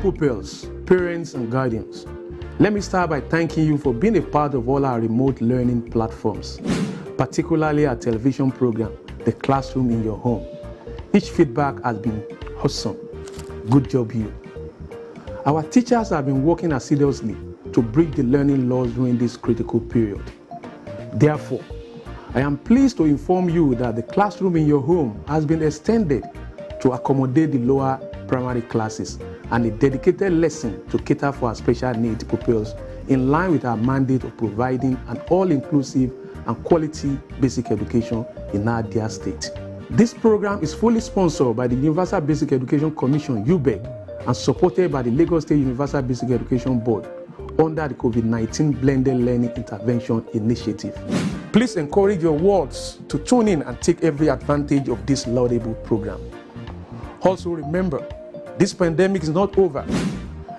pupils, parents, and guardians. Let me start by thanking you for being a part of all our remote learning platforms, particularly our television program, The Classroom in Your Home. Each feedback has been awesome. Good job, you. Our teachers have been working assiduously to bridge the learning loss during this critical period. Therefore, I am pleased to inform you that the Classroom in Your Home has been extended to accommodate the lower primary classes and a dedicated lesson to cater for our special needs pupils in line with our mandate of providing an all-inclusive and quality basic education in our dear state. This program is fully sponsored by the Universal Basic Education Commission, UBEC, and supported by the Lagos State Universal Basic Education Board under the COVID-19 Blended Learning Intervention Initiative. Please encourage your wards to tune in and take every advantage of this laudable program. Also remember, this pandemic is not over.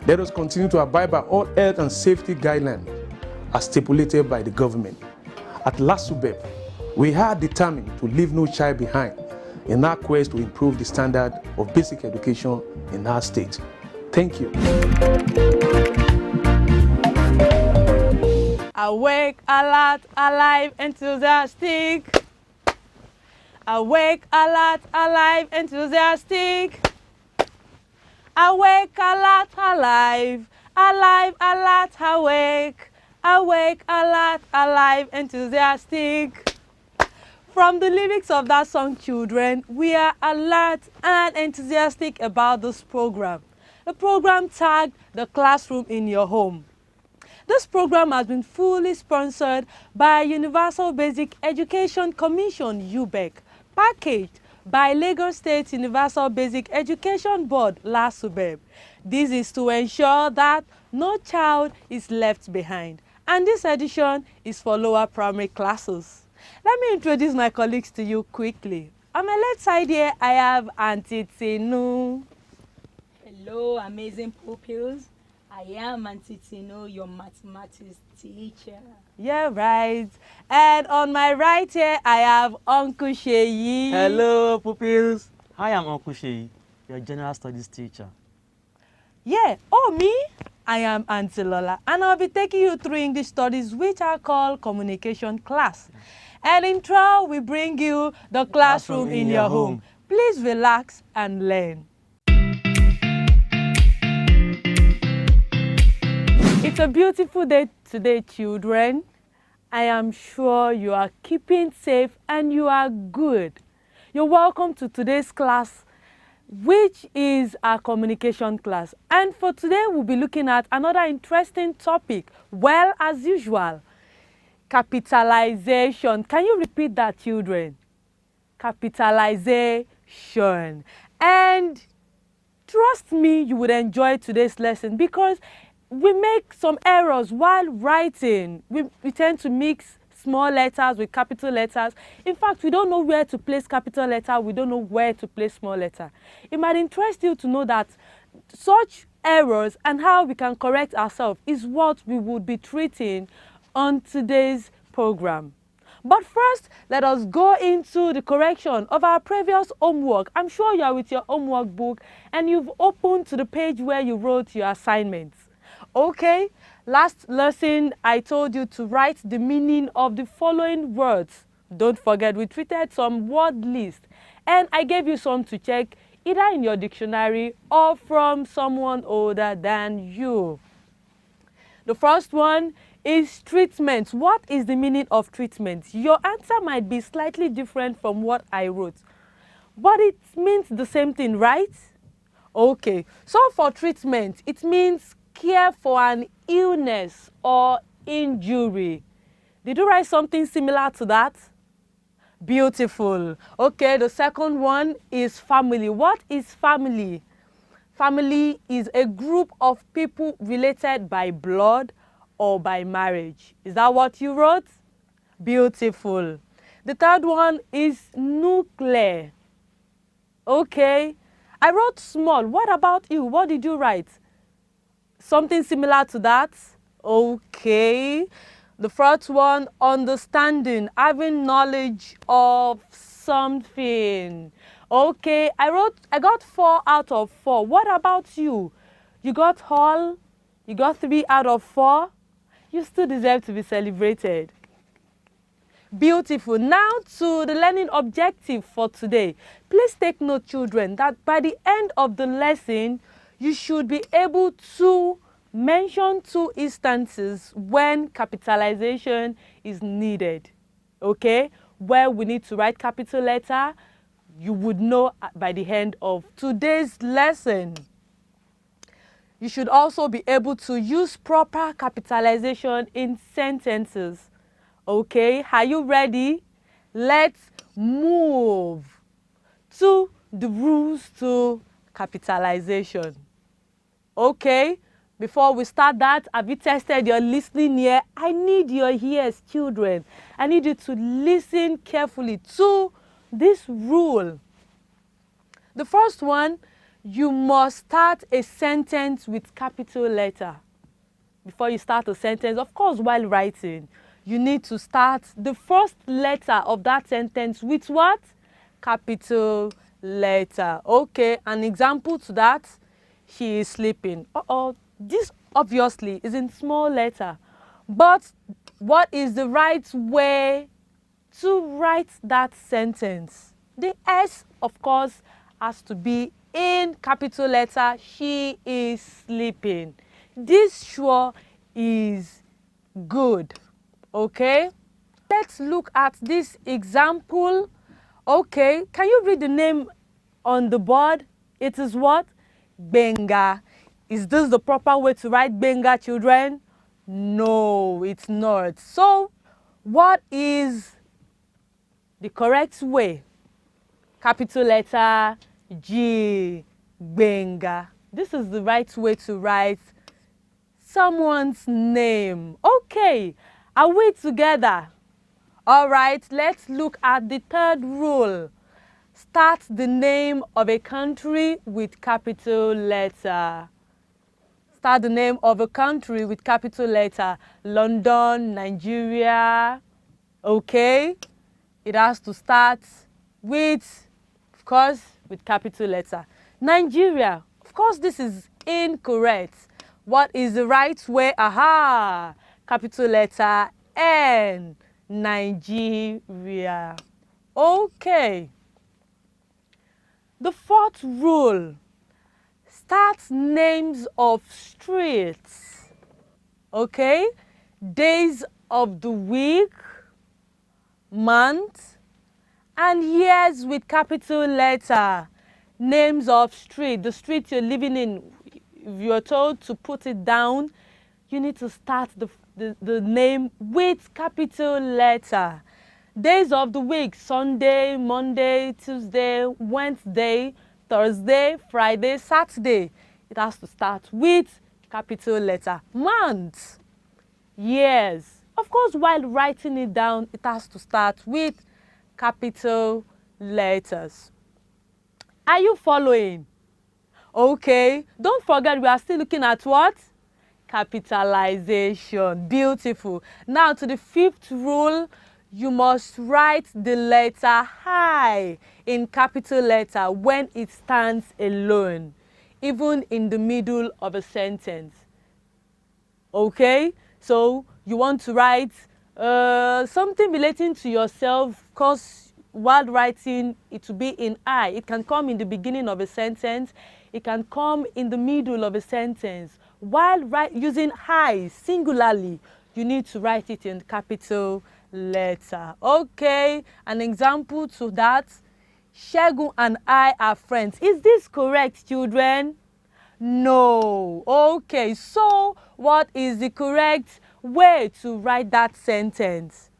Let us continue to abide by all health and safety guidelines as stipulated by the government. At LASUBEB, we are determined to leave no child behind in our quest to improve the standard of basic education in our state. Thank you. Awake, alert, alive, enthusiastic. Awake, alert, alive, enthusiastic. Awake, alert, alive, alive, alert, awake. Awake, alert, alive, enthusiastic. From the lyrics of that song, children, we are alert and enthusiastic about this program. The program tagged The Classroom in Your Home. This program has been fully sponsored by Universal Basic Education Commission, UBEC, packaged by Lagos State Universal Basic Education Board, LASUBEB. This is to ensure that no child is left behind. And this edition is for lower primary classes. Let me introduce my colleagues to you quickly. On my left side here, I have Auntie Tinu. Hello, amazing pupils. I am Auntie Tinu, your mathematics teacher. Yeah, right. And on my right here, I have Uncle Sheyi. Hello, pupils. I am Uncle Sheyi, your general studies teacher. Yeah, me? I am Auntie Lola, and I'll be taking you through English studies, which are called communication class. And in trial, we bring you The Classroom in Your Home. Please relax and learn. It's a beautiful day today, children. I am sure you are keeping safe and you are good. You're welcome to today's class, which is our communication class. And for today, we'll be looking at another interesting topic. Well, as usual, capitalization. Can you repeat that, children? Capitalization. And trust me, you would enjoy today's lesson because we make some errors while writing. We tend to mix small letters with capital letters. In fact, we don't know where to place capital letter. We don't know where to place small letter. It might interest you to know that such errors and how we can correct ourselves is what we would be treating on today's program. But first, let us go into the correction of our previous homework. I'm sure you are with your homework book and you've opened to the page where you wrote your assignments. Okay, last lesson I told you to write the meaning of the following words. Don't forget, we treated some word list and I gave you some to check either in your dictionary or from someone older than you. The first one is treatment. What is the meaning of treatment? Your answer might be slightly different from what I wrote, but it means the same thing, right? Okay, so for treatment, it means care for an illness or injury. Did you write something similar to that? Beautiful. Okay, the second one is family. What is family? Family is a group of people related by blood or by marriage. Is that what you wrote? Beautiful. The third one is nuclear. Okay, I wrote small. What about you? What did you write? Something similar to that? Okay. The first one, understanding, having knowledge of something. Okay, I got 4 out of 4. What about you? You got all, you got 3 out of 4, you still deserve to be celebrated. Beautiful. Now to the learning objective for today. Please take note, children, that by the end of the lesson, you should be able to mention 2 instances when capitalization is needed. Okay? Where we need to write capital letter, you would know by the end of today's lesson. You should also be able to use proper capitalization in sentences. Okay, are you ready? Let's move to the rules to capitalization. Okay, before we start that, have you tested your listening ear? I need your ears, children. I need you to listen carefully to this rule. The first one, you must start a sentence with capital letter. Before you start a sentence, of course, while writing, you need to start the first letter of that sentence with what? Capital letter. Okay, an example to that, she is sleeping. This obviously is in small letter. But what is the right way to write that sentence? The S, of course, has to be in capital letter. She is sleeping. This sure is good. Okay, let's look at this example. Okay, can you read the name on the board? It is what? Gbenga. Is this the proper way to write Gbenga, children? No, it's not. So, what is the correct way? Capital letter G, Gbenga. This is the right way to write someone's name. Okay. Are we together? All right, let's look at the third rule. Start the name of a country with capital letter. Start the name of a country with capital letter. London, Nigeria. Okay, it has to start with, of course, with capital letter. Nigeria, of course, this is incorrect. What is the right way? Aha! Capital letter N, Nigeria. Okay. The fourth rule, start names of streets. Okay. Days of the week, month, and years with capital letter. Names of street, the street you're living in, if you're told to put it down, you need to start the name with capital letter. Days of the week, Sunday, Monday, Tuesday, Wednesday, Thursday, Friday, Saturday. It has to start with capital letter. Months, years. Of course, while writing it down, it has to start with capital letters. Are you following? Okay, don't forget we are still looking at what? Capitalization. Beautiful. Now to the fifth rule, you must write the letter I in capital letter when it stands alone, even in the middle of a sentence. Okay, so you want to write something relating to yourself, because while writing it will be in I. It can come in the beginning of a sentence, it can come in the middle of a sentence. While using I singularly, you need to write it in capital letter. Okay, an example to that, Segun and I are friends. Is this correct, children? No. Okay, so what is the correct way to write that sentence?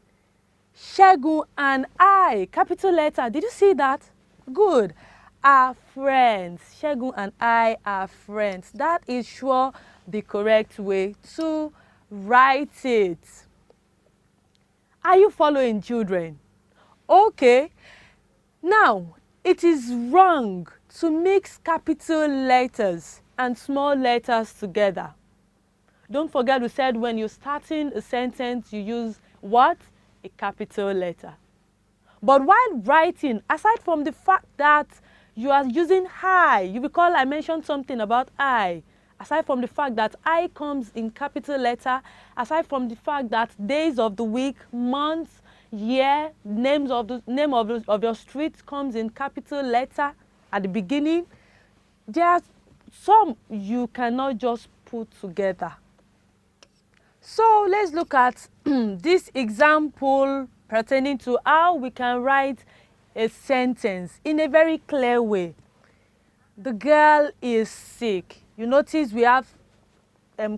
Segun and I, capital letter. Did you see that? Good. Are friends. Segun and I are friends. That is sure the correct way to write it. Are you following, children? Okay. Now, it is wrong to mix capital letters and small letters together. Don't forget we said when you're starting a sentence, you use what? A capital letter. But while writing, aside from the fact that you are using I, you recall I mentioned something about I. aside from the fact that I comes in capital letter, aside from the fact that days of the week, months, year, name of your street comes in capital letter at the beginning, there are some you cannot just put together. So let's look at this example pertaining to how we can write a sentence in a very clear way. The girl is sick. You notice we have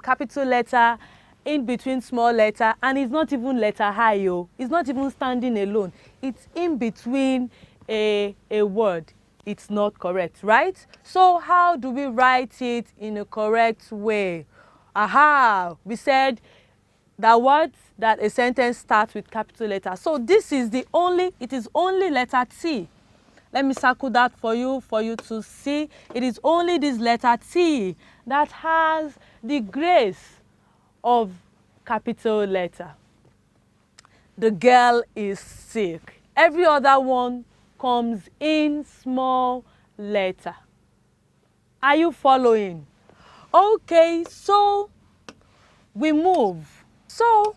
capital letter in between small letter, and it's not even letter I. It's not even standing alone. It's in between a word. It's not correct, right? So how do we write it in a correct way? Aha, we said that a sentence starts with capital letter. So this is it is only letter T. Let me circle that for you to see. It is only this letter T that has the grace of capital letter. The girl is sick. Every other one comes in small letter. Are you following? Okay, so we move. So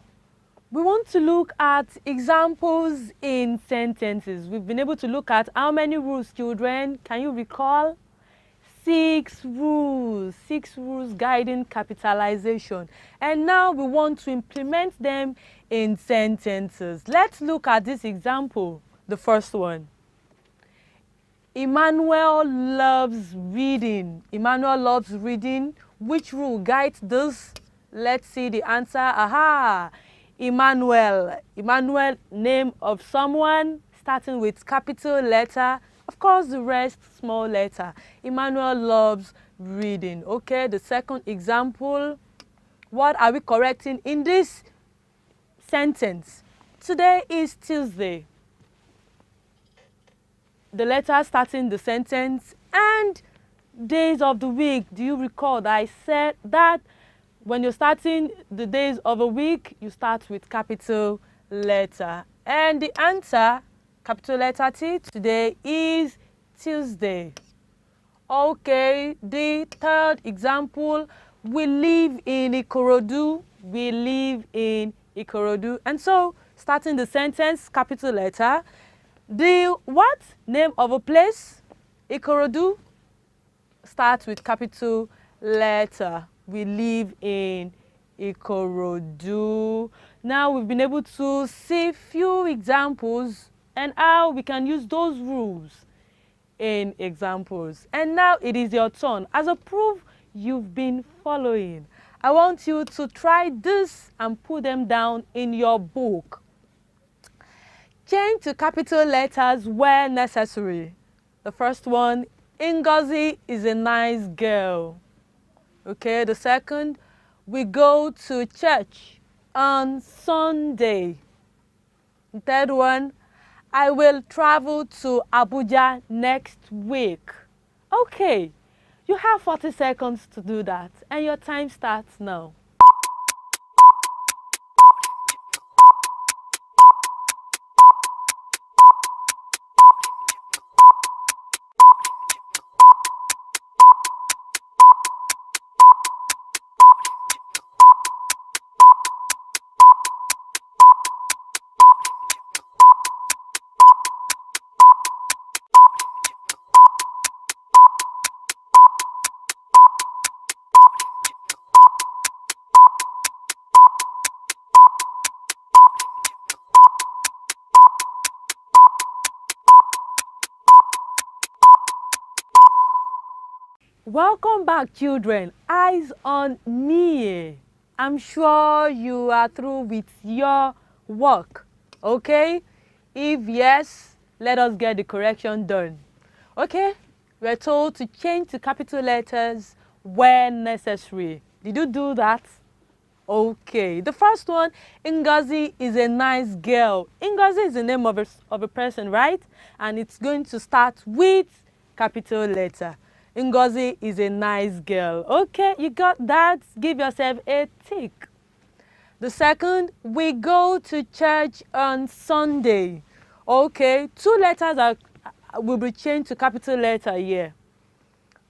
we want to look at examples in sentences. We've been able to look at how many rules, children? Can you recall? 6 rules guiding capitalization. And now we want to implement them in sentences. Let's look at this example, the first one. Emmanuel loves reading. Emmanuel loves reading. Which rule guides this? Let's see the answer. Aha! Emmanuel, name of someone starting with capital letter. Of course, the rest small letter. Emmanuel loves reading. Okay, the second example. What are we correcting in this sentence? Today is Tuesday. The letter starting the sentence and days of the week. Do you recall that I said that when you're starting the days of a week, you start with capital letter? And the answer, capital letter T, today is Tuesday. Okay, the third example, we live in Ikorodu. We live in Ikorodu. And so, starting the sentence, capital letter. The what? Name of a place, Ikorodu, starts with capital letter. We live in Ikorodu. Now we've been able to see few examples and how we can use those rules in examples. And now it is your turn. As a proof you've been following, I want you to try this and put them down in your book. Change to capital letters where necessary. The first one, Ngozi is a nice girl. Okay, the second, we go to church on Sunday. The third one, I will travel to Abuja next week. Okay, you have 40 seconds to do that, and your time starts now. Welcome back, children. Eyes on me. I'm sure you are through with your work, okay? If yes, let us get the correction done. Okay, we're told to change to capital letters where necessary. Did you do that? Okay, the first one, Ngozi is a nice girl. Ngozi is the name of a person, right? And it's going to start with capital letter. Ngozi is a nice girl. Okay, you got that? Give yourself a tick. The second, we go to church on Sunday. Okay, 2 letters will be changed to capital letter here.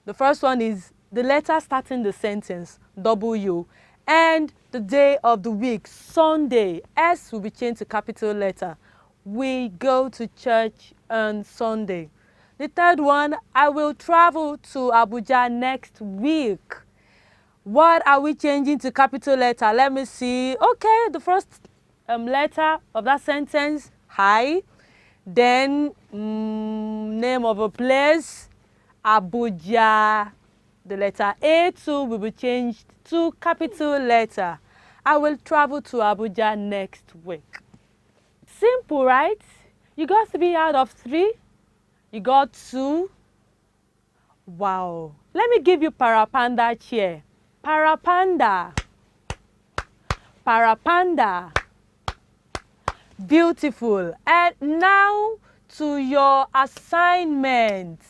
The first one is the letter starting the sentence, W. And the day of the week, Sunday, S will be changed to capital letter. We go to church on Sunday. The third one, I will travel to Abuja next week. What are we changing to capital letter? Let me see. Okay, the first letter of that sentence, hi. Then name of a place, Abuja. The letter A too will be changed to capital letter. I will travel to Abuja next week. Simple, right? You got 3 out of 3. You got 2. Wow. Let me give you parapanda chair. Parapanda. Parapanda. Beautiful. And now to your assignment.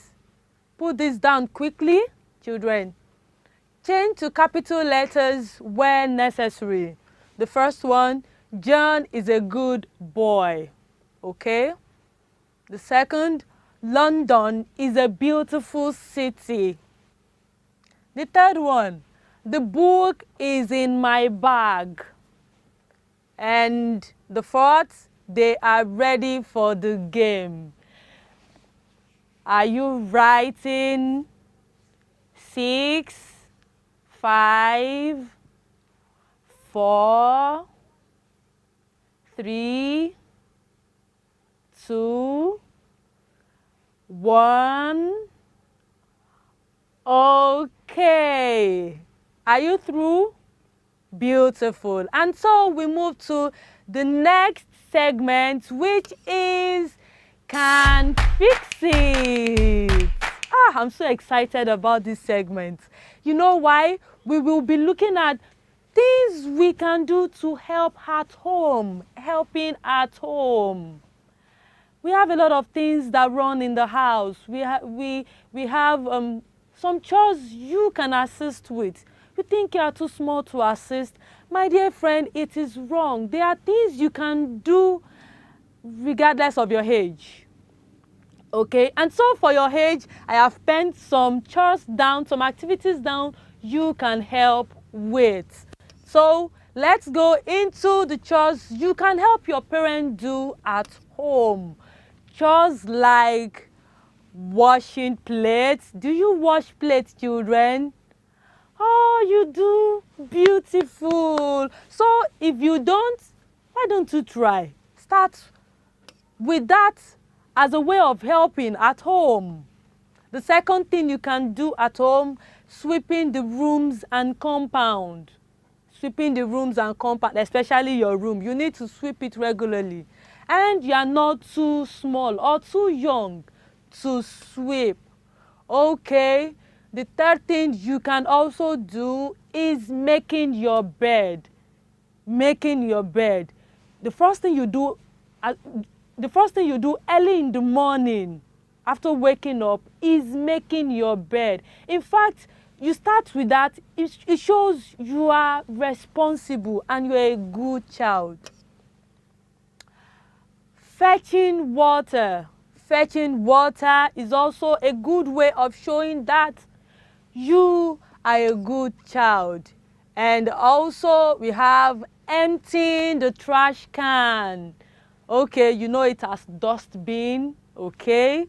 Put this down quickly, children. Change to capital letters when necessary. The first one, John is a good boy. Okay? The second, London is a beautiful city. The third one, the book is in my bag. And the fourth, they are ready for the game. Are you writing? 6, 5, 4, 3, 2, 1. Okay. Are you through? Beautiful. And so we move to the next segment, which is Can Fix It. I'm so excited about this segment. You know why? We will be looking at things we can do to help at home, helping at home. We have a lot of things that run in the house. We have some chores you can assist with. You think you are too small to assist. My dear friend, it is wrong. There are things you can do regardless of your age. Okay, and so for your age, I have penned some chores down, some activities down you can help with. So let's go into the chores you can help your parent do at home. Chores like washing plates. Do you wash plates, children? Oh, you do? Beautiful. So if you don't, why don't you try? Start with that as a way of helping at home. The second thing you can do at home, sweeping the rooms and compound. Sweeping the rooms and compound, especially your room. You need to sweep it regularly. And you are not too small or too young to sweep. Okay. The third thing you can also do is making your bed. Making your bed. The first thing you do early in the morning after waking up is making your bed. In fact, you start with that. It shows you are responsible and you're a good child. Fetching water. Fetching water is also a good way of showing that you are a good child. And also we have emptying the trash can. Okay, you know it as dustbin, okay?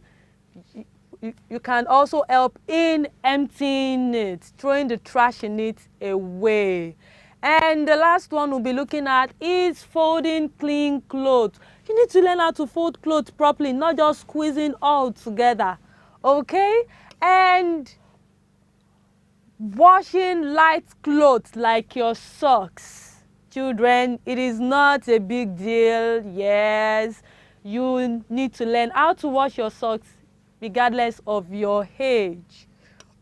You can also help in emptying it, throwing the trash in it away. And the last one we'll be looking at is folding clean clothes. You need to learn how to fold clothes properly, not just squeezing all together, okay? And washing light clothes like your socks. Children, it is not a big deal. Yes, you need to learn how to wash your socks regardless of your age.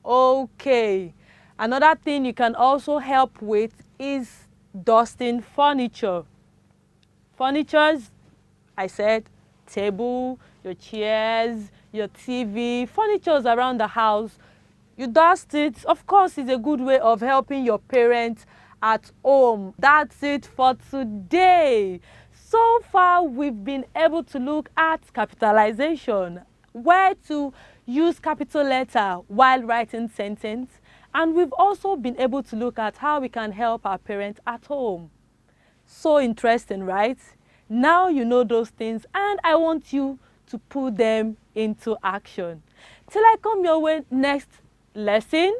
Okay. Another thing you can also help with is dusting furniture. Furnitures, I said, table, your chairs, your TV, furnitures around the house. You dust it. Of course, it's a good way of helping your parents at home. That's it for today. So far, we've been able to look at capitalization, where to use capital letter while writing sentence, And we've also been able to look at how we can help our parents at home. So interesting, right? Now you know those things, and I want you to put them into action. Till I come your way next lesson,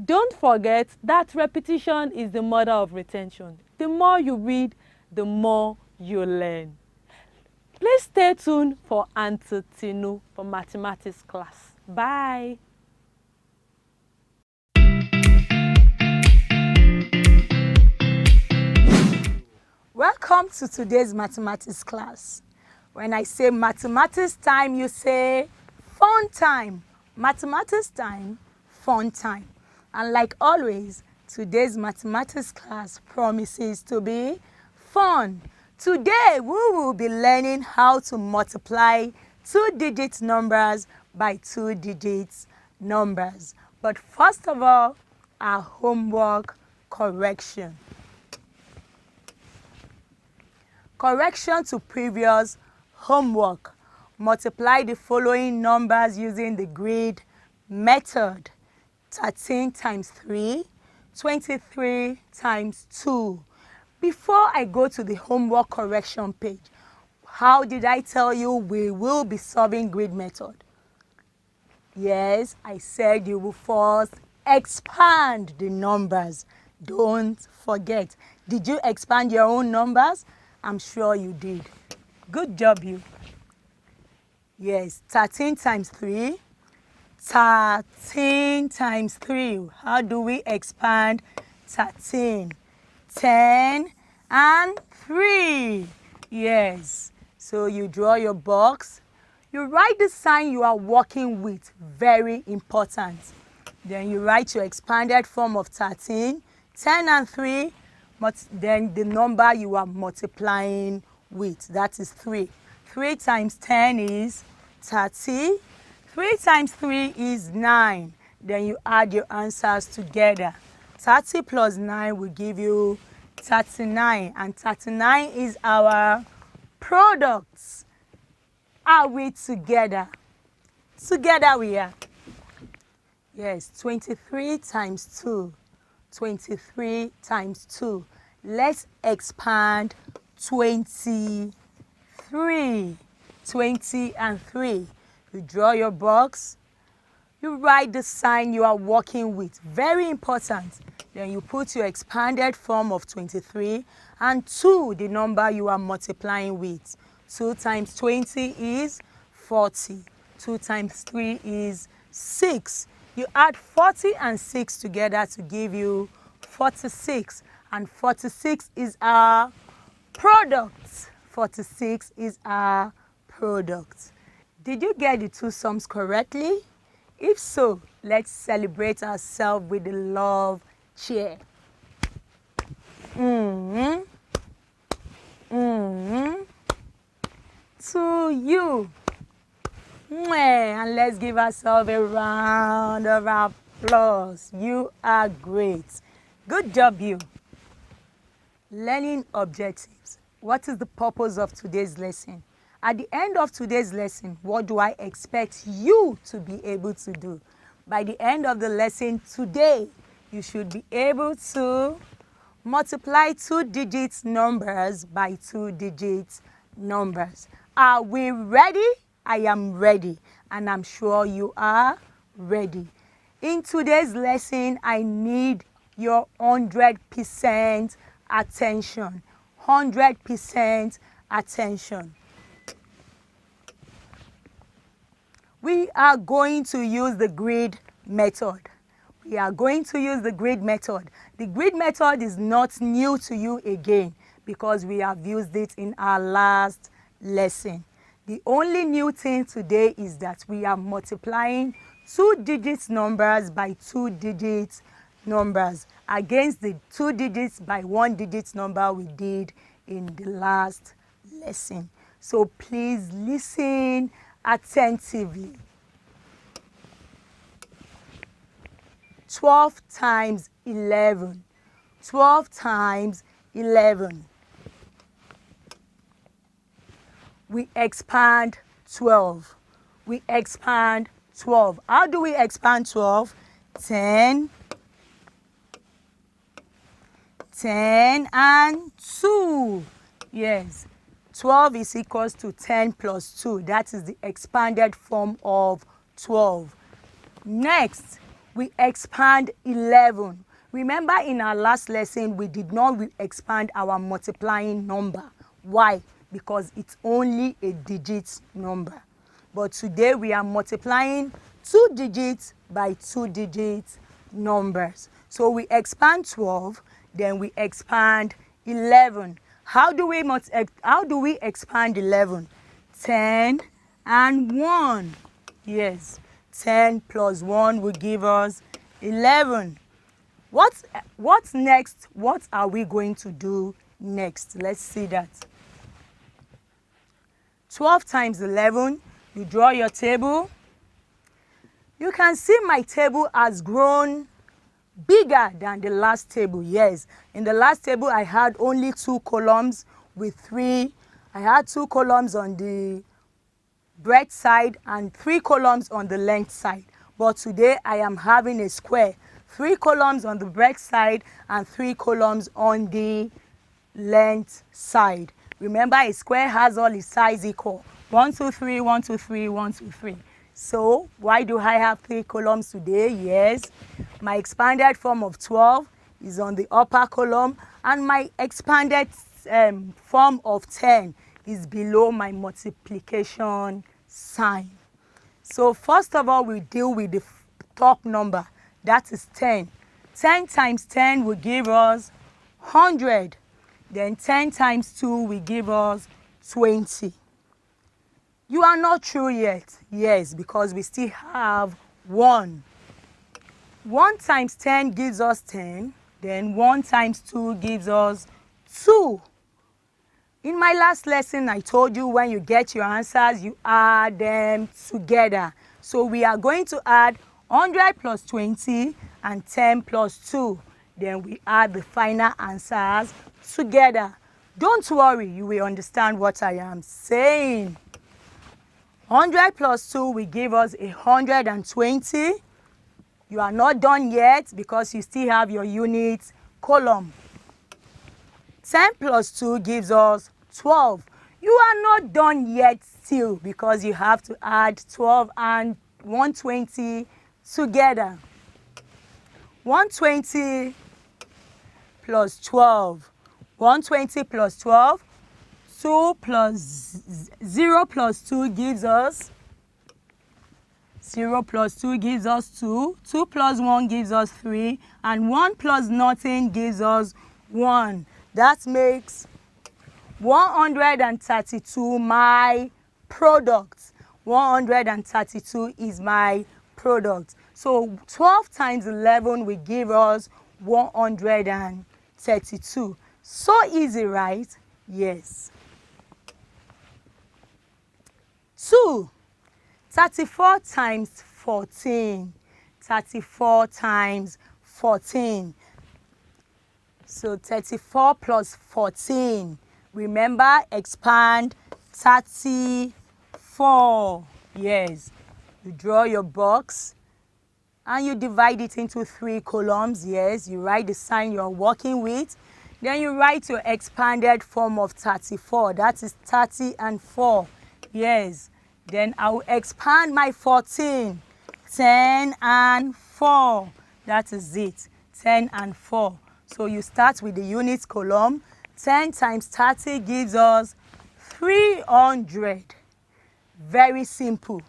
don't forget that repetition is the mother of retention. The more you read, the more you learn. Please stay tuned for Auntie Tinu for mathematics class. Bye. Welcome to today's mathematics class. When I say mathematics time, you say fun time. Mathematics time, fun time. And like always, today's mathematics class promises to be fun. Today, we will be learning how to multiply two-digit numbers by two-digit numbers. But first of all, our homework correction. Correction to previous homework. Multiply the following numbers using the grid method. 13 times 3, 23 times 2. Before I go to the homework correction page, how did I tell you we will be solving grid method? Yes, I said you will first expand the numbers. Don't forget. Did you expand your own numbers? I'm sure you did. Good job, you. Yes, 13 times 3. 13 times 3. How do we expand 13? 10 and 3. Yes. So you draw your box. You write the sign you are working with. Very important. Then you write your expanded form of 13. 10 and 3. But then the number you are multiplying with. That is 3. 3 times 10 is 30. 3 times 3 is 9. Then you add your answers together. 30 plus 9 will give you 39. And 39 is our product. Are we together? Together we are. Yes, 23 times 2. 23 times 2. Let's expand 23. 20 and 3. You draw your box. You write the sign you are working with. Very important. Then you put your expanded form of 23 and 2, the number you are multiplying with. 2 times 20 is 40. 2 times 3 is 6. You add 40 and 6 together to give you 46. And 46 is our product. 46 is our product. Did you get the two sums correctly? If so, let's celebrate ourselves with the love cheer. To you. And let's give ourselves a round of applause. You are great. Good job, you. Learning objectives. What is the purpose of today's lesson? At the end of today's lesson, what do I expect you to be able to do? By the end of the lesson today, you should be able to multiply two-digit numbers by two-digit numbers. Are we ready? I am ready, and I'm sure you are ready. In today's lesson, I need your 100% attention. 100% attention. We are going to use the grid method. We are going to use the grid method. The grid method is not new to you again because we have used it in our last lesson. The only new thing today is that we are multiplying two-digit numbers by two-digit numbers against the two digits by one-digit number we did in the last lesson. So please listen attentively. 12 times 11. 12 times 11. We expand 12. We expand 12. How do we expand 12? 10 10 and 2. Yes, 12 is equals to 10 plus 2. That is the expanded form of 12. Next, we expand 11. Remember in our last lesson, we did not expand our multiplying number. Why? Because it's only a digit number. But today we are multiplying 2 digits by 2 digit numbers. So we expand 12, then we expand 11. How do we expand 11? 10 and 1. Yes, 10 plus 1 will give us 11. What's next? What are we going to do next? Let's see that. 12 times 11, you draw your table. You can see my table has grown bigger than the last table. Yes, in the last table I had only 2 columns with 3. I had 2 columns on the breadth side and 3 columns on the length side. But today I am having a square. 3 columns on the breadth side and 3 columns on the length side. Remember, a square has all its sides equal. 1, 2, 3, 1, 2, 3, 1, 2, 3. So why do I have 3 columns today? Yes, my expanded form of 12 is on the upper column, and my expanded form of 10 is below my multiplication sign. So first of all, we deal with the top number. That is 10. 10 times 10 will give us 100. Then 10 times 2 will give us 20. You are not through yet. Yes, because we still have 1. 1 times 10 gives us 10. Then 1 times 2 gives us 2. In my last lesson, I told you when you get your answers, you add them together. So we are going to add 100 plus 20 and 10 plus 2. Then we add the final answers together. Don't worry, you will understand what I am saying. 100 plus 2 will give us 120. You are not done yet because you still have your unit column. 10 plus 2 gives us 12. You are not done yet still because you have to add 12 and 120 together. 120 plus 12. 120 plus 12. 2 plus 0 plus 2 gives us 0 plus 2 gives us 2. 2 plus 1 gives us 3. And 1 plus nothing gives us 1. That makes 132 my product. 132 is my product. So 12 times 11 will give us 132. So easy, right? Yes. 2. 34 times 14. 34 times 14. So 34 plus 14. Remember, expand 34. Yes. You draw your box and you divide it into 3 columns. Yes, you write the sign you're working with. Then you write your expanded form of 34. That is 30 and 4. Yes. Then I will expand my 14. 10 and 4. That is it. 10 and 4. So you start with the units column. 10 times 30 gives us 300. Very simple.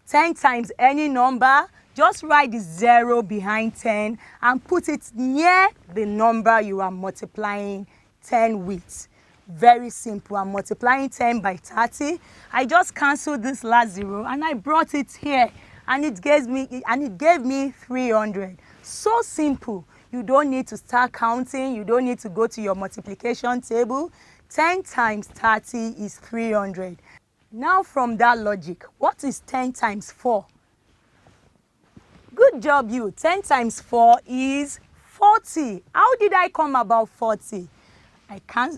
10 times any number, just write the 0 behind 10 and put it near the number you are multiplying 10 with. Very simple. I'm multiplying 10 by 30. I just canceled this last 0 and I brought it here, and it gave me 300. So simple. You don't need to start counting. You don't need to go to your multiplication table. 10 times 30 is 300. Now from that logic, what is 10 times 4? Good job, you. 10 times 4 is 40. How did I come about 40?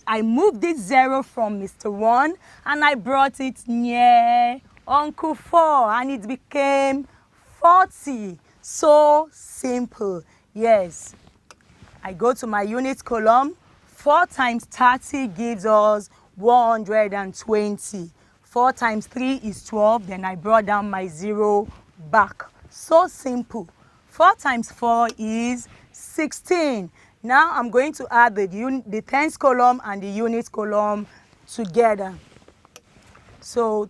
I moved this 0 from Mr. 1 and I brought it near Uncle 4 and it became 40. So simple. Yes. I go to my unit column. 4 times 30 gives us 120. 4 times 3 is 12. Then I brought down my 0 back. So simple. 4 times 4 is 16. Now I'm going to add the tens column and the units column together. So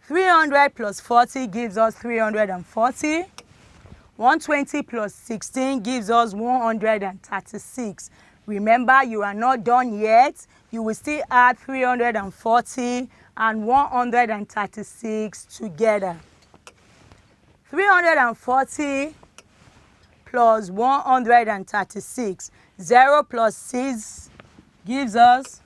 300 plus 40 gives us 340. 120 plus 16 gives us 136. Remember, you are not done yet. You will still add 340 and 136 together. 340 plus 136. 0 plus 6 gives us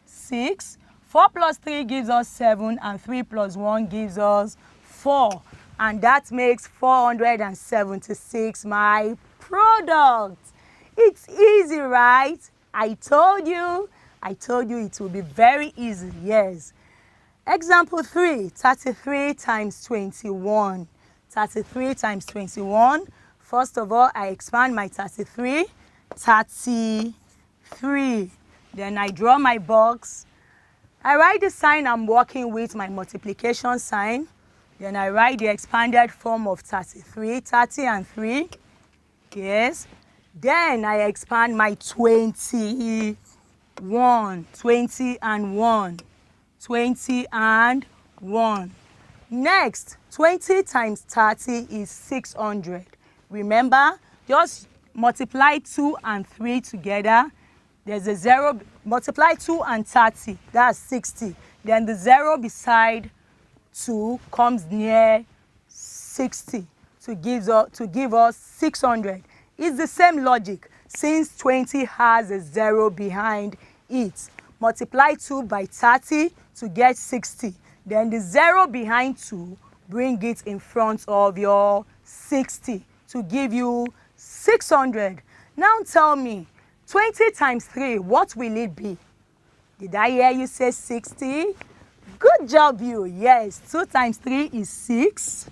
6. 4 plus 3 gives us 7, and 3 plus 1 gives us 4. And that makes 476 my product. It's easy, right? I told you it will be very easy, yes. Example 3, 33 times 21. 33 times 21. First of all, I expand my 33. 33. Then I draw my box. I write the sign I'm working with, my multiplication sign. Then I write the expanded form of 33, 30 and 3. Yes. Then I expand my 21, 20 and 1. 20 and 1. Next, 20 times 30 is 600. Remember, just multiply 2 and 3 together. There's a 0, multiply 2 and 30, that's 60. Then the 0 beside 2 comes near 60 to give us 600. It's the same logic since 20 has a 0 behind it. Multiply 2 by 30 to get 60. Then the 0 behind 2, bring it in front of your 60 to give you 600. Now tell me, 20 times 3, what will it be? Did I hear you say 60? Good job, you. Yes, 2 times 3 is 6.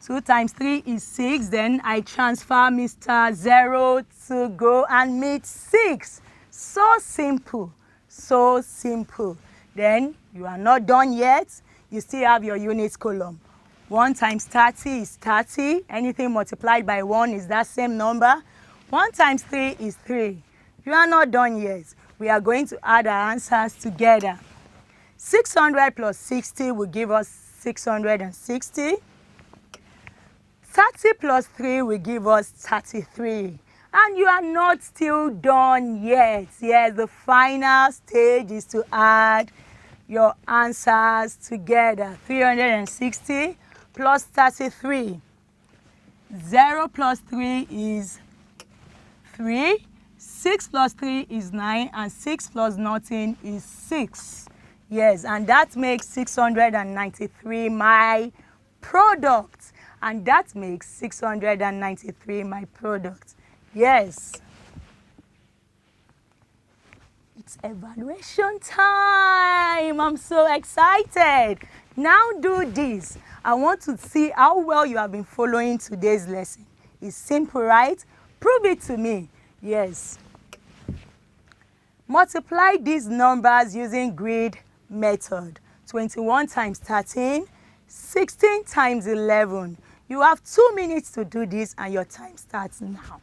2 times 3 is 6. Then I transfer Mr. 0 to go and meet 6. So simple. So simple. Then you are not done yet. You still have your units column. 1 times 30 is 30. Anything multiplied by 1 is that same number. 1 times 3 is 3. You are not done yet. We are going to add our answers together. 600 plus 60 will give us 660. 30 plus 3 will give us 33. And you are not still done yet. Yes, the final stage is to add your answers together. 360 plus 33. 0 plus 3 is 3. 6 plus 3 is 9. And 6 plus nothing is 6. Yes, and that makes 693 my product. And that makes 693 my product. Yes. It's evaluation time. I'm so excited. Now do this. I want to see how well you have been following today's lesson. It's simple, right? Prove it to me. Yes. Multiply these numbers using grid method. 21 times 13, 16 times 11. You have 2 minutes to do this and your time starts now.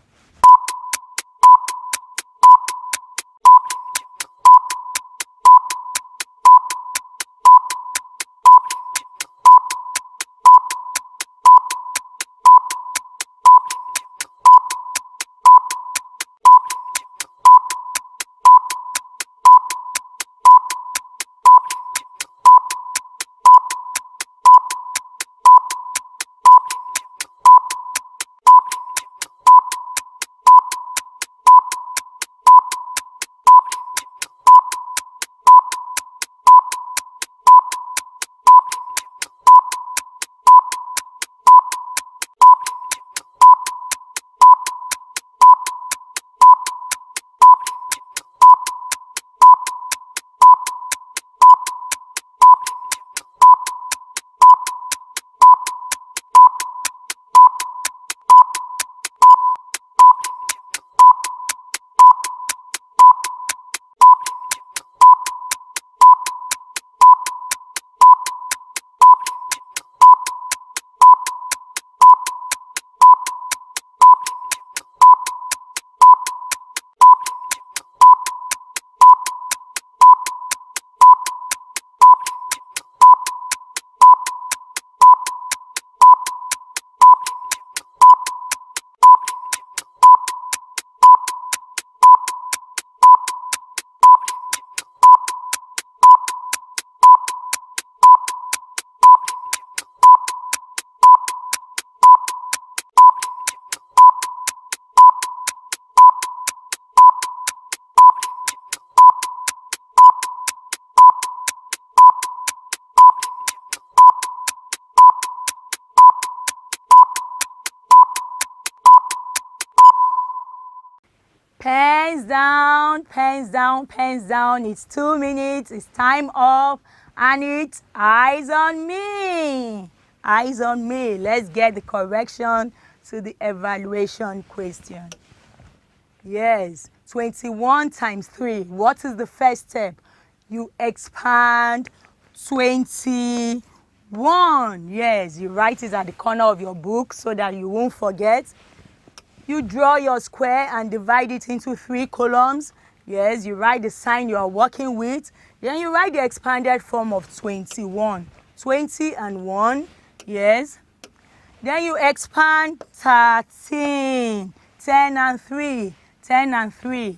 Pens down, pens down, pens down. It's 2 minutes, it's time off, and it's eyes on me. Eyes on me. Let's get the correction to the evaluation question. Yes, 21 times 3. What is the first step? You expand 21. Yes, you write it at the corner of your book so that you won't forget. You draw your square and divide it into 3 columns. Yes, you write the sign you are working with. Then you write the expanded form of 21. 20 and 1. Yes. Then you expand 13. 10 and 3. 10 and 3.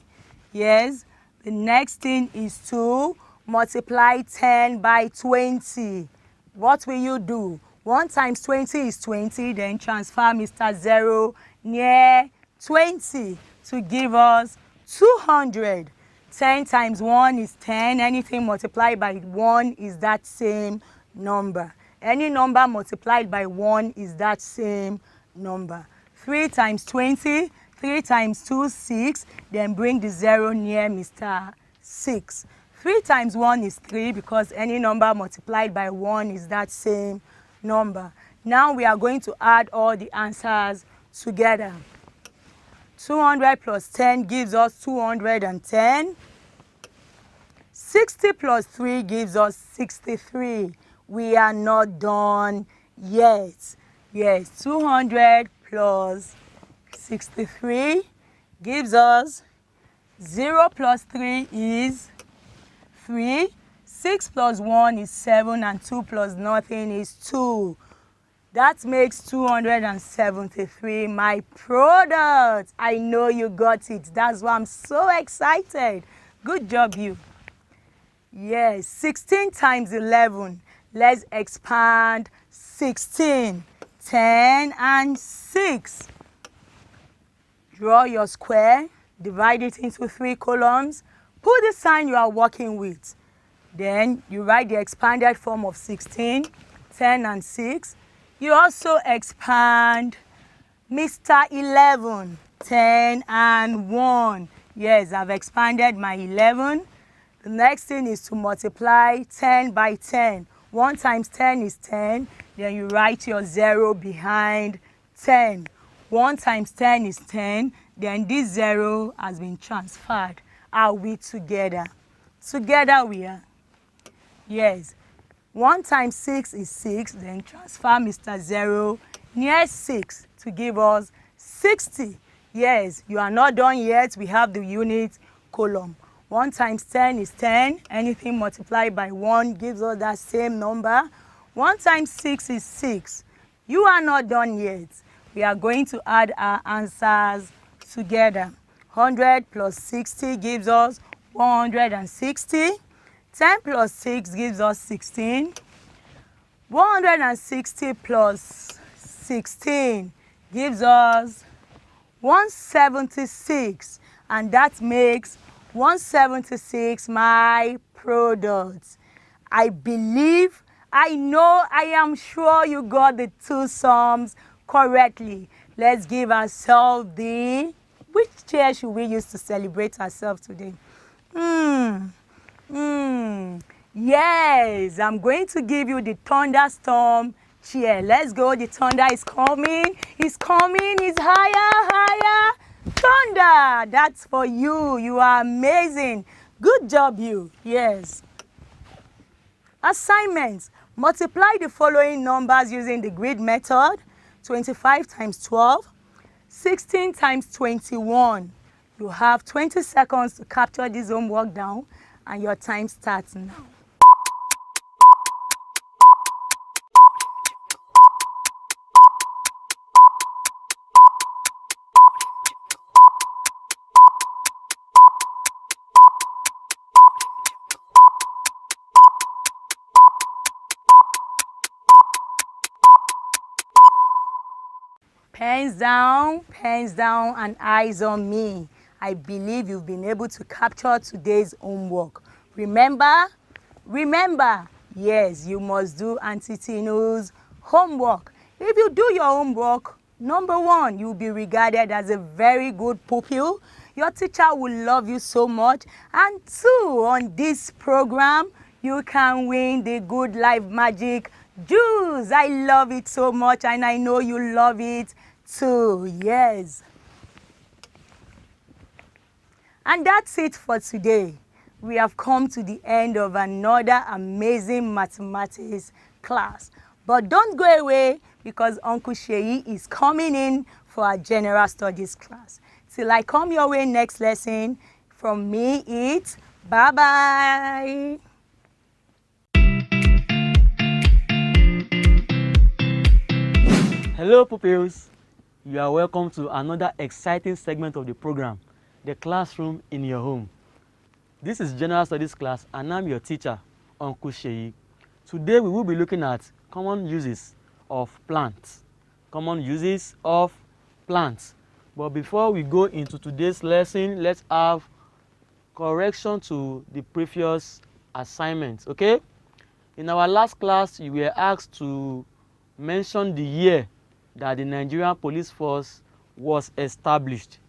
Yes. The next thing is to multiply 10 by 20. What will you do? 1 times 20 is 20. Then transfer Mr. 0 near 20 to give us 200. 10 times 1 is 10. Anything multiplied by 1 is that same number. Any number multiplied by 1 is that same number. 3 times 20. 3 times 2, 6. Then bring the 0 near Mr. 6. 3 times 1 is 3 because any number multiplied by 1 is that same number. Now we are going to add all the answers together. 200 plus 10 gives us 210. 60 plus 3 gives us 63. We are not done yet. Yes, 200 plus 63 gives us 0 plus 3 is 3. 6 plus 1 is 7 and 2 plus nothing is 2. That makes 273, my product. I know you got it. That's why I'm so excited. Good job, you. Yes, 16 times 11. Let's expand 16. 10 and 6. Draw your square. Divide it into 3 columns. Put the sign you are working with. Then you write the expanded form of 16. 10 and 6. You also expand Mr. 11, 10 and 1. Yes, I've expanded my 11. The next thing is to multiply 10 by 10. 1 times 10 is 10. Then you write your 0 behind 10. 1 times 10 is 10. Then this 0 has been transferred. Are we together? Together we are. Yes. 1 times 6 is 6, then transfer Mr. 0 near 6 to give us 60. Yes, you are not done yet. We have the unit column. 1 times 10 is 10. Anything multiplied by 1 gives us that same number. 1 times 6 is 6. You are not done yet. We are going to add our answers together. 100 plus 60 gives us 160. 10 plus 6 gives us 16. 160 plus 16 gives us 176. And that makes 176 my product. I believe, I know, I am sure you got the 2 sums correctly. Let's give ourselves the... Which chair should we use to celebrate ourselves today? Yes, I'm going to give you the thunderstorm chair. Let's go. The thunder is coming. It's coming. It's higher, higher. Thunder. That's for you. You are amazing. Good job, you. Yes. Assignments. Multiply the following numbers using the grid method. 25 times 12. 16 times 21. You have 20 seconds to capture this homework down, and your time starts now. Pens down, and eyes on me. I believe you've been able to capture today's homework. Remember, yes, you must do Auntie Tinu's homework. If you do your homework, number 1, you'll be regarded as a very good pupil. Your teacher will love you so much. And 2, on this program, you can win the Good Life Magic juice. I love it so much, and I know you love it too. Yes. And that's it for today. We have come to the end of another amazing mathematics class. But don't go away, because Uncle Sheyi is coming in for our general studies class. Till I come your way next lesson, from me it's bye-bye. Hello pupils, you are welcome to another exciting segment of the program, the classroom in your home. This is General Studies class and I'm your teacher, Uncle Sheyi. Today we will be looking at common uses of plants. Common uses of plants. But before we go into today's lesson, let's have correction to the previous assignment, okay? In our last class, you were asked to mention the year that the Nigerian Police Force was established.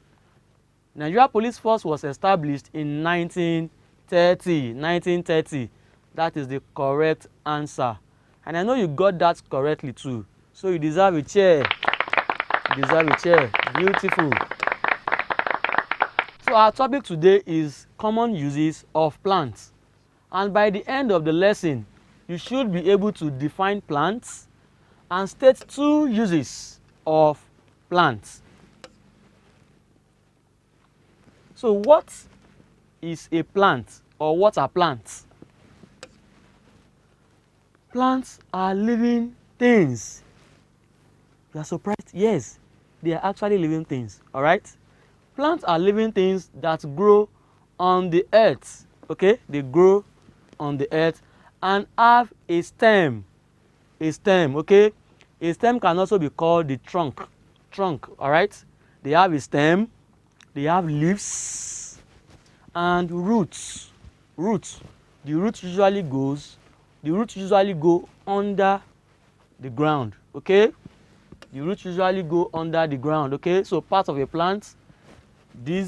Nigerian Police Force was established in 1930. That is the correct answer. And I know you got that correctly too. So you deserve a chair. You deserve a chair. Beautiful. So our topic today is common uses of plants. And by the end of the lesson, you should be able to define plants and state 2 uses of plants. So what is a plant, or what are plants? Plants are living things. You are surprised? Yes, they are actually living things, all right? Plants are living things that grow on the earth, okay? They grow on the earth and have a stem, okay? A stem can also be called the trunk, all right? They have a stem, they have leaves and roots. The roots usually go under the ground, okay? The roots usually go under the ground, okay? So part of a plant, the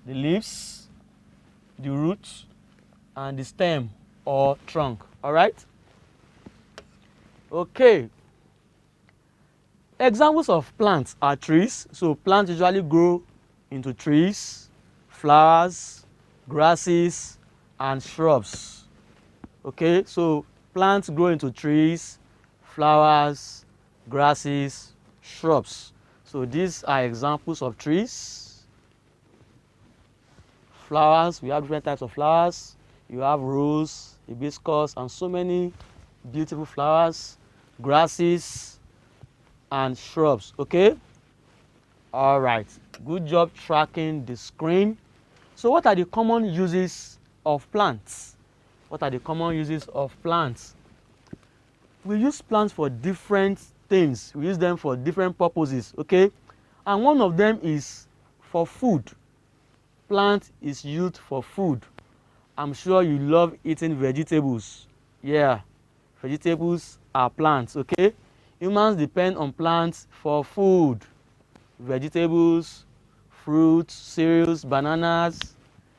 leaves, the roots, and the stem or trunk, all right? Okay. Examples of plants are trees. So plants usually grow into trees, flowers, grasses, and shrubs. Okay, so plants grow into trees, flowers, grasses, shrubs. So these are examples of trees. Flowers, we have different types of flowers. You have rose, hibiscus, and so many beautiful flowers, grasses, and shrubs, okay? All right, good job tracking the screen. So what are the common uses of plants? What are the common uses of plants? We use plants for different things. We use them for different purposes, okay? And one of them is for food. Plant is used for food. I'm sure you love eating vegetables. Yeah, vegetables are plants, okay? Humans depend on plants for food. Vegetables, fruits, cereals, bananas,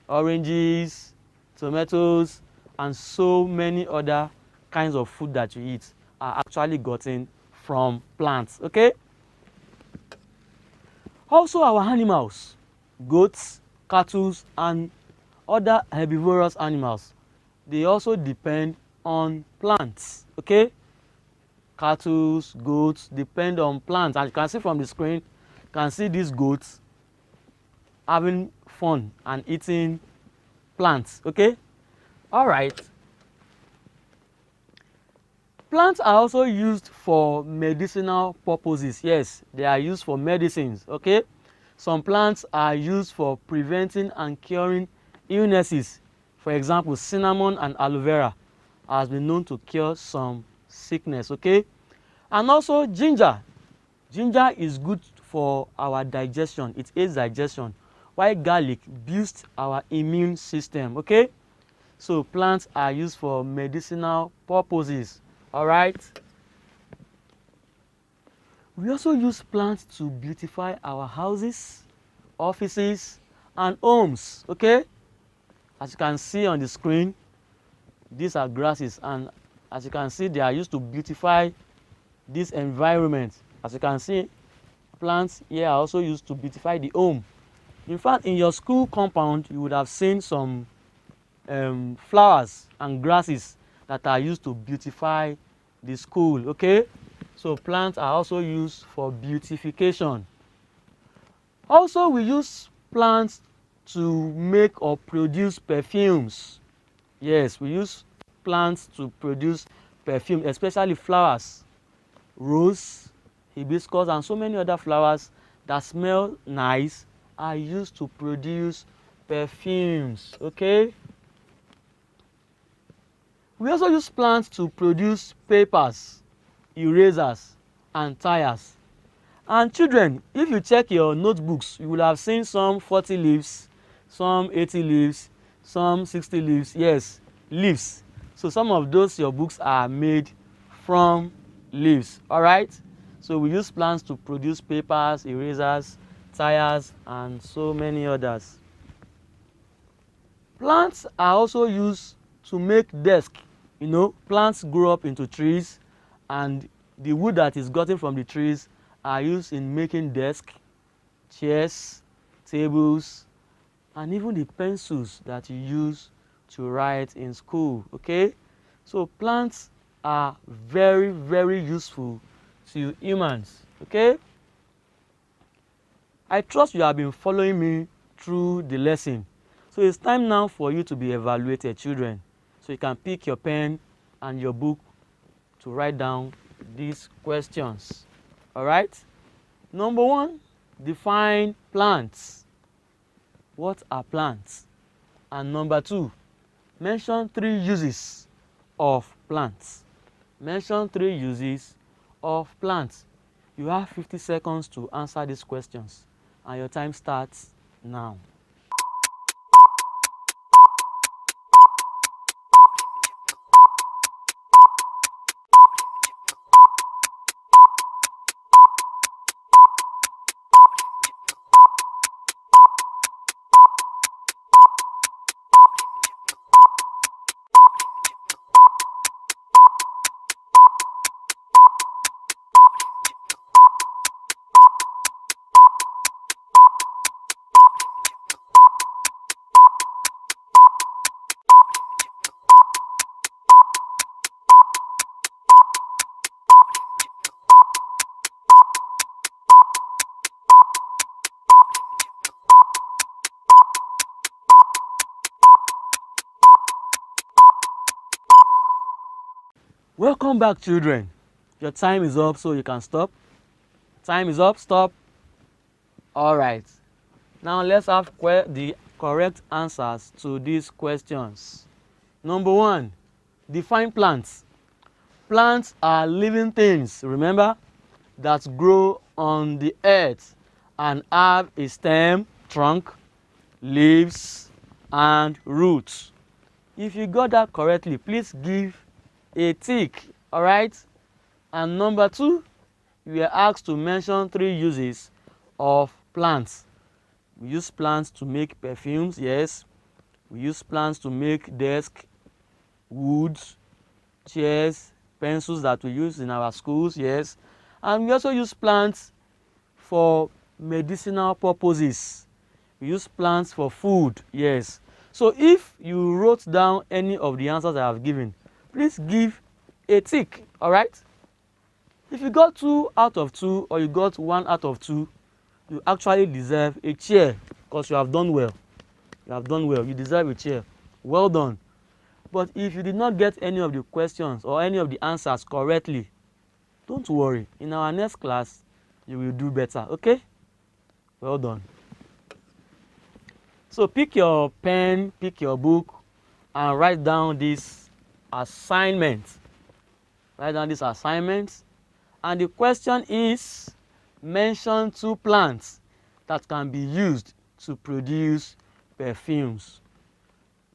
oranges, tomatoes, and so many other kinds of food that you eat are actually gotten from plants, okay? Also our animals, goats, cattle, and other herbivorous animals, they also depend on plants, okay? Cattle, goats depend on plants. As you can see from the screen, you can see these goats having fun and eating plants, okay? All right. Plants are also used for medicinal purposes. Yes, they are used for medicines, okay? Some plants are used for preventing and curing illnesses. For example, cinnamon and aloe vera has been known to cure some sickness, okay? And also ginger. Ginger is good for our digestion. It aids digestion, while garlic boosts our immune system, okay? So plants are used for medicinal purposes, all right? We also use plants to beautify our houses, offices, and homes, okay? As you can see on the screen, these are grasses, and as you can see, they are used to beautify this environment. As you can see, plants here are also used to beautify the home. In fact, in your school compound, you would have seen some flowers and grasses that are used to beautify the school, okay? So plants are also used for beautification. Also, we use plants to make or produce perfumes. Yes, we use plants to produce perfume, especially flowers, rose, hibiscus, and so many other flowers that smell nice are used to produce perfumes, okay? We also use plants to produce papers, erasers, and tires. And children, if you check your notebooks, you will have seen some 40 leaves, some 80 leaves, some 60 leaves. Yes, leaves. So some of those your books are made from leaves, all right? So we use plants to produce papers, erasers, tires, and so many others. Plants are also used to make desks. You know, plants grow up into trees, and the wood that is gotten from the trees are used in making desks, chairs, tables, and even the pencils that you use to write in school, okay? So plants are very, very useful to humans, okay? I trust you have been following me through the lesson. So it's time now for you to be evaluated, children. So you can pick your pen and your book to write down these questions. All right? Number 1, define plants. What are plants? And number 2, mention 3 uses of plants. Mention 3 uses of plants. You have 50 seconds to answer these questions, and your time starts now. Welcome back, children. Your time is up, so you can stop. Time is up, stop. All right. Now let's have the correct answers to these questions. Number 1, define plants. Plants are living things, remember, that grow on the earth and have a stem, trunk, leaves, and roots. If you got that correctly, please give a tick, all right? And number 2, we are asked to mention 3 uses of plants. We use plants to make perfumes, yes. We use plants to make desks, woods, chairs, pencils that we use in our schools, yes. And we also use plants for medicinal purposes. We use plants for food, yes. So if you wrote down any of the answers I have given, please give a tick, all right? If you got 2 out of 2 or you got 1 out of 2, you actually deserve a chair because you have done well. You have done well. You deserve a chair. Well done. But if you did not get any of the questions or any of the answers correctly, don't worry. In our next class, you will do better, okay? Well done. So pick your pen, pick your book, and write down this assignment. Write down this assignment. And the question is, mention 2 plants that can be used to produce perfumes.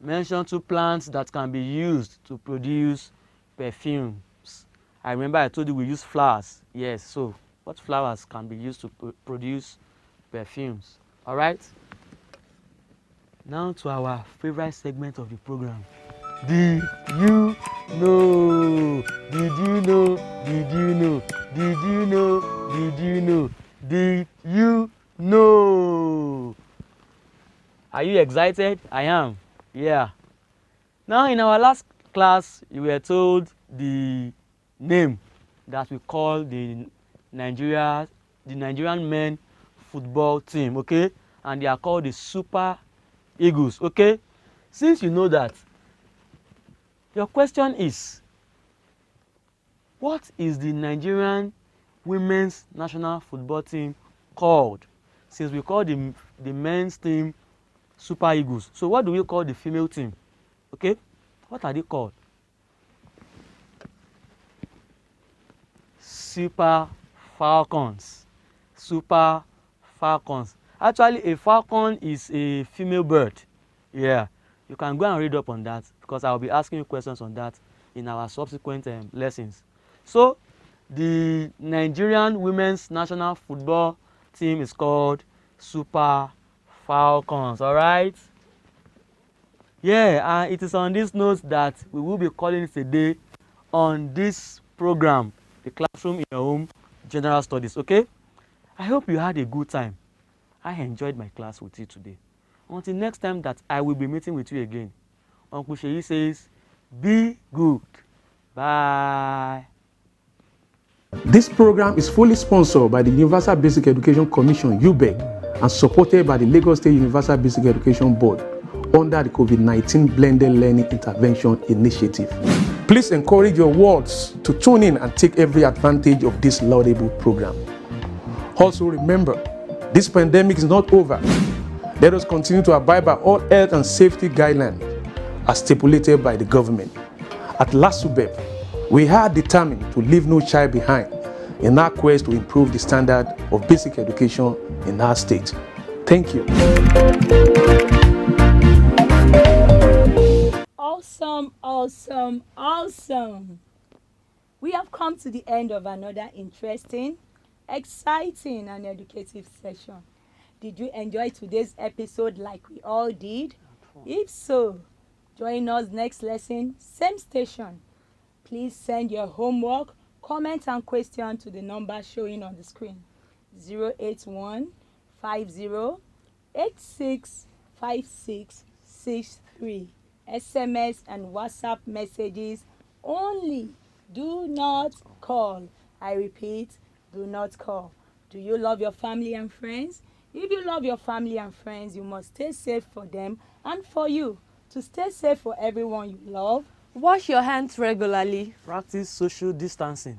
Mention 2 plants that can be used to produce perfumes. I remember I told you we use flowers. Yes, so what flowers can be used to produce perfumes? All right? Now to our favorite segment of the program. Did you know? Did you know? Did you know? Did you know? Did you know? Did you know? Are you excited? I am. Yeah. Now in our last class, you were told the name that we call the Nigerian men football team, okay? And they are called the Super Eagles, okay? Since you know that, your question is, what is the Nigerian women's national football team called? Since we call the men's team Super Eagles, so what do we call the female team? Okay, what are they called? Super Falcons. Super Falcons. Actually, a falcon is a female bird. Yeah, you can go and read up on that because I will be asking you questions on that in our subsequent lessons. So, the Nigerian women's national football team is called Super Falcons. All right. Yeah, it is on this note that we will be calling it a day on this program, the Classroom in Your Home General Studies. Okay. I hope you had a good time. I enjoyed my class with you today. Until next time that I will be meeting with you again, Uncle Sheyi says, be good. Bye. This program is fully sponsored by the Universal Basic Education Commission, UBEC, and supported by the Lagos State Universal Basic Education Board under the COVID-19 Blended Learning Intervention Initiative. Please encourage your wards to tune in and take every advantage of this laudable program. Also remember, this pandemic is not over. Let us continue to abide by all health and safety guidelines as stipulated by the government. At LASUBEB, we are determined to leave no child behind in our quest to improve the standard of basic education in our state. Thank you. Awesome, awesome, awesome. We have come to the end of another interesting, exciting, and educative session. Did you enjoy today's episode like we all did? If so, join us next lesson, same station. Please send your homework, comments, and questions to the number showing on the screen: 081 50 86 5663. SMS and WhatsApp messages only. Do not call. I repeat, do not call. Do you love your family and friends? If you love your family and friends, you must stay safe for them and for you. To stay safe for everyone you love, Wash your hands regularly. Practice social distancing.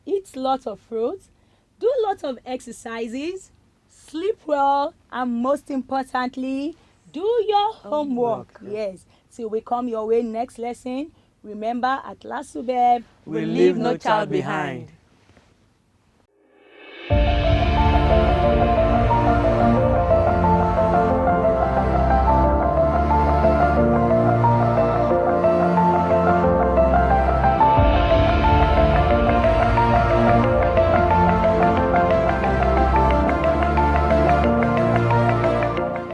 eat lots of fruits, do lots of exercises, sleep well, and most importantly, do your homework. Yes. Till we come your way next lesson, remember at LASUBEB, We leave no child behind.